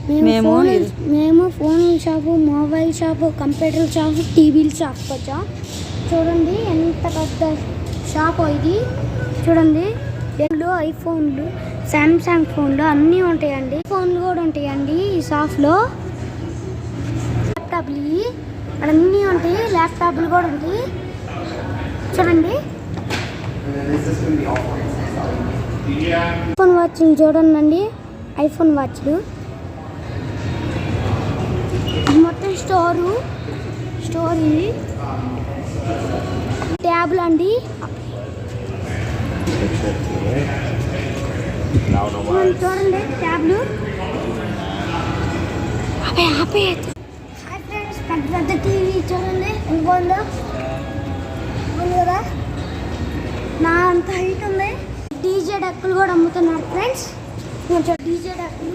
మేము phone shop, mobile shop, computer shop, టీవీల షాప్కి వచ్చాం. చూడండి ఎంత పెద్ద షాప్ ఇది. చూడండి ఐఫోన్లు, శాంసంగ్ ఫోన్లు అన్నీ ఉంటాయండి. ఫోన్లు కూడా ఉంటాయండి ఈ షాప్లో. ల్యాప్టాప్లు అన్నీ ఉంటాయి, ల్యాప్టాప్లు కూడా ఉంటాయి. చూడండి ఐఫోన్ వాచ్లు చూడండి, ఐఫోన్ వాచ్లు మొత్తం స్టోర్ ఇది. ట్యాబ్లు అండి, చూడండి ట్యాబ్లు. హాయ్ ఫ్రెండ్స్, పెద్ద టీవీ చూడండి ఎంత బాగుందో కదా, నా అంత హైట్ ఉంది. డీజే డక్కులు కూడా అమ్ముతున్నారు ఫ్రెండ్స్. డీజే డక్కులు